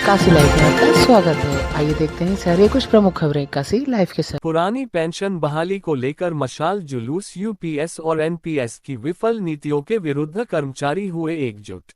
Kashi live में आपका स्वागत है। आइए देखते हैं शहर कुछ प्रमुख खबरें काशी लाइव के साथ। पुरानी पेंशन बहाली को लेकर मशाल जुलूस, यूपीएस और एनपीएस की विफल नीतियों के विरुद्ध कर्मचारी हुए एकजुट।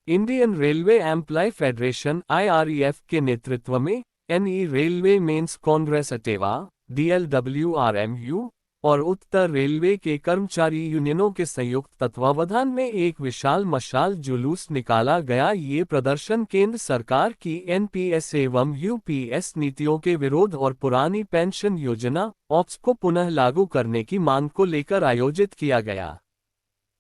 Indian railway employ federation (IREF) के नेतृत्व में NE railway mens congress Atewa, DLWRMU और उत्तर रेलवे के कर्मचारी यूनियनों के संयुक्त तत्वावधान में एक विशाल मशाल जुलूस निकाला गया। ये प्रदर्शन केंद्र सरकार की एनपीएस एवं यूपीएस नीतियों के विरोध और पुरानी पेंशन योजना ऑप्स को पुनः लागू करने की मांग को लेकर आयोजित किया गया,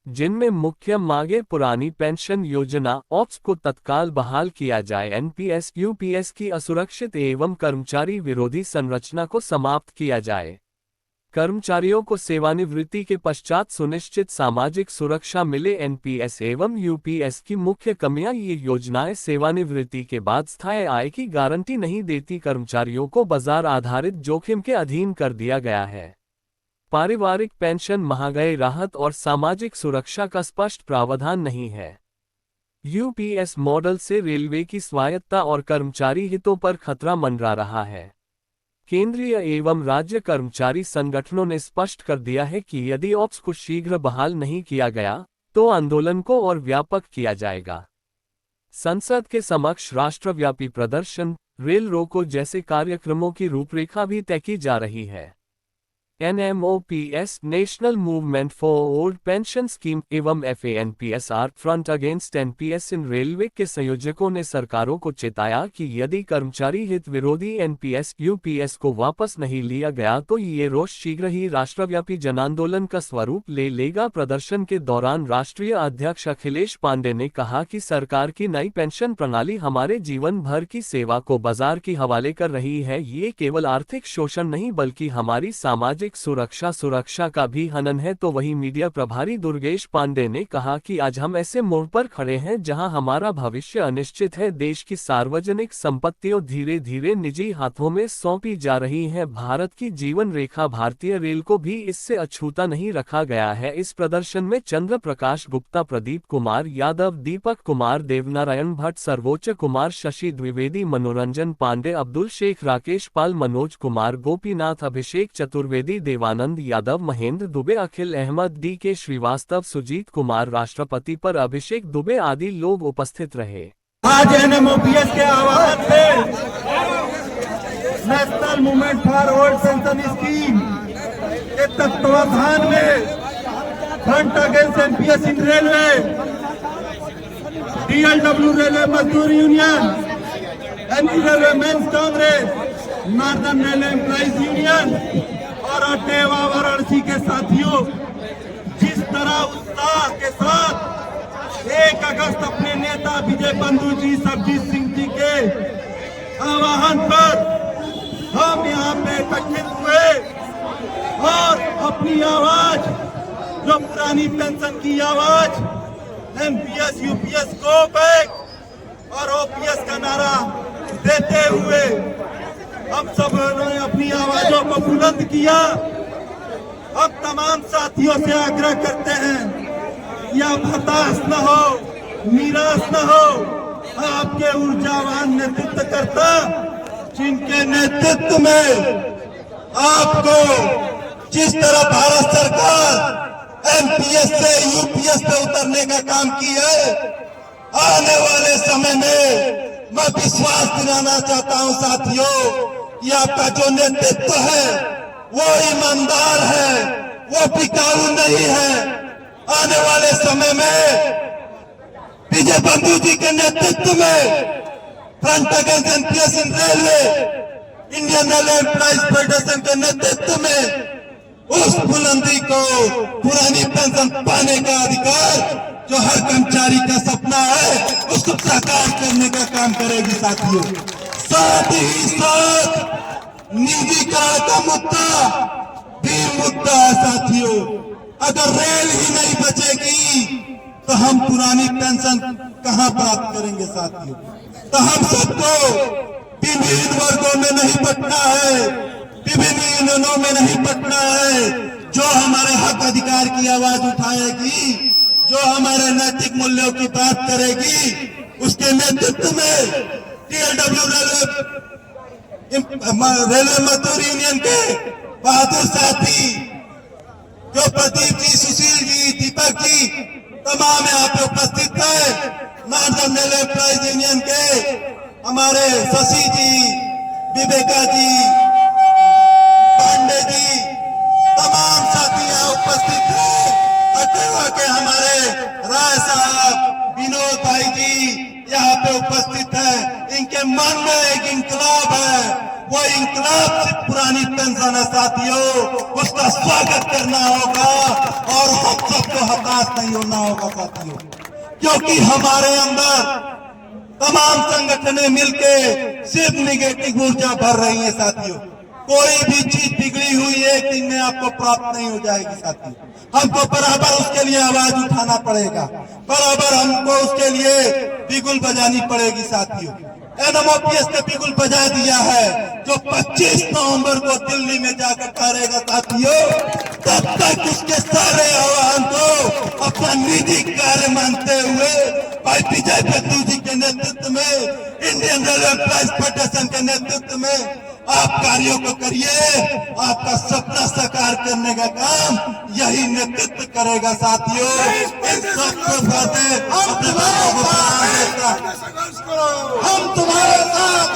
जिनमें मुख्य मांगे पुरानी पेंशन योजना ऑप्स को तत्काल बहाल किया जाए, एनपीएस यूपीएस की असुरक्षित एवं कर्मचारी विरोधी संरचना को समाप्त किया जाए, कर्मचारियों को सेवानिवृत्ति के पश्चात सुनिश्चित सामाजिक सुरक्षा मिले। एनपीएस एवं यूपीएस की मुख्य कमियां: ये योजनाएं सेवानिवृत्ति के बाद स्थायी आय की गारंटी नहीं देती, कर्मचारियों को बाजार आधारित जोखिम के अधीन कर दिया गया है, पारिवारिक पेंशन, महंगाई राहत और सामाजिक सुरक्षा का स्पष्ट प्रावधान नहीं है। यूपीएस मॉडल से रेलवे की स्वायत्तता और कर्मचारी हितों पर खतरा मंडरा रहा है। केंद्रीय एवं राज्य कर्मचारी संगठनों ने स्पष्ट कर दिया है कि यदि ऑप्स को शीघ्र बहाल नहीं किया गया तो आंदोलन को और व्यापक किया जाएगा। संसद के समक्ष राष्ट्रव्यापी प्रदर्शन, रेल रोको जैसे कार्यक्रमों की रूपरेखा भी तय की जा रही है। NMOPS national movement for old pension scheme एवं FANPSR front against NPS in railway के संयोजकों ने सरकारों को चेताया कि यदि कर्मचारी हित विरोधी एनपीएस यूपीएस को वापस नहीं लिया गया तो ये रोष शीघ्र ही राष्ट्रव्यापी जनांदोलन का स्वरूप ले लेगा। प्रदर्शन के दौरान राष्ट्रीय अध्यक्ष अखिलेश पांडे ने कहा कि सरकार की नई पेंशन प्रणाली हमारे जीवन भर की सेवा को बाजार के हवाले कर रही है। ये केवल आर्थिक शोषण नहीं बल्कि हमारी सामाजिक सुरक्षा का भी हनन है। तो वही मीडिया प्रभारी दुर्गेश पांडे ने कहा कि आज हम ऐसे मोड़ पर खड़े हैं जहां हमारा भविष्य अनिश्चित है। देश की सार्वजनिक संपत्तियों धीरे धीरे निजी हाथों में सौंपी जा रही है। भारत की जीवन रेखा भारतीय रेल को भी इससे अछूता नहीं रखा गया है। इस प्रदर्शन में चंद्र प्रकाश गुप्ता, प्रदीप कुमार यादव, दीपक कुमार, देवनारायण भट्ट, सर्वोच्च कुमार, शशि द्विवेदी, मनोरंजन पांडे, अब्दुल शेख, राकेश पाल, मनोज कुमार, गोपीनाथ, अभिषेक चतुर्वेदी, देवानंद यादव, महेंद्र दुबे, अखिल अहमद, DK श्रीवास्तव, सुजीत कुमार, राष्ट्रपति पर अभिषेक दुबे आदि लोग उपस्थित रहे। आज NMOPS के आह्वान से national movement for old pension scheme के तत्वावधान में front against NPS in railway, DLW railway मजदूर union, NE railway mens congress, northern railway employees union और अटेवा वाराणसी के साथियों जिस तरह उत्साह के साथ 1 अगस्त अपने नेता विजय बंधु जी, सरजीत सिंह जी के आह्वान पर हम यहाँ पे एकत्रित हुए और अपनी आवाज, जो पुरानी पेंशन की आवाज, एनपीएस यूपीएस को बैक और ओपीएस का नारा देते हुए हम सब ने अपनी आवाजों को बुलंद किया। हम तमाम साथियों से आग्रह करते हैं कि आप हताश न हो, निराश न हो। आपके ऊर्जावान नेतृत्वकर्ता जिनके नेतृत्व में आपको जिस तरह भारत सरकार एनपीएस से यूपीएस पे उतरने का काम किया है, आने वाले समय में मैं विश्वास दिलाना चाहता हूं साथियों कि आपका जो नेतृत्व है वो ईमानदार है, वो टिकाऊ नहीं है। आने वाले समय में विजय बंधु जी के नेतृत्व में front against NPS in railway, Indian railway employees federation के नेतृत्व में उस बुलंदी को, पुरानी पेंशन पाने का अधिकार जो हर कर्मचारी का सपना है, उसको साकार करने का काम करेगी साथियों। साथ ही साथ निजीकरण का मुद्दा भी मुद्दा है साथियों। अगर रेल ही नहीं बचेगी तो हम पुरानी पेंशन कहां प्राप्त करेंगे साथियों। तो हम सबको विभिन्न वर्गों में नहीं बंटना है, विभिन्न यूनियनों में नहीं बंटना है। जो हमारे हक अधिकार की आवाज उठाएगी, जो हमारे नैतिक मूल्यों की बात करेगी, उसके नेतृत्व में TLW रेलवे मजदूर यूनियन के बहादुर साथी जो प्रदीप जी, सुशील जी, दीपक जी तमाम यहाँ पे उपस्थित है। नॉर्दर्न रेलवे एम्प्लॉइज यूनियन के हमारे शशि जी, विवेका जी, पांडे जी, तमाम साथी यहाँ उपस्थित हैं। अटेवा के हमारे राय साहब, विनोद भाई जी यहाँ पे उपस्थित है। इनके मन में एक इंकलाब है, वो इंकलाब सिर्फ पुरानी पेंशन है साथियों, उसका स्वागत करना होगा और हम सबको हताश नहीं होना होगा साथियों, क्योंकि हमारे अंदर तमाम संगठनें मिलके सिर्फ निगेटिव ऊर्जा भर रही है साथियों। कोई भी चीज बिगड़ी हुई एक दिन में आपको प्राप्त नहीं हो जाएगी साथियों। हमको बराबर उसके लिए आवाज उठाना पड़ेगा, बराबर हमको उसके लिए बिगुल बजानी पड़ेगी साथियों। NMOPS ने बिगुल बजा दिया है, जो 25 नवंबर को दिल्ली में जाकर करेगा साथियों, तब तक उसके सारे आह्वान को अपना निजी कार्य मानते हुए भाई विजय बत्तू जी के नेतृत्व में, इंडियन रेलवे एम्प्लॉइज फेडरेशन के नेतृत्व में आप कार्यों को करिए। आपका सपना साकार करने का काम यही नेतृत्व करेगा साथियों। इन सबको हम तुम्हारे साथ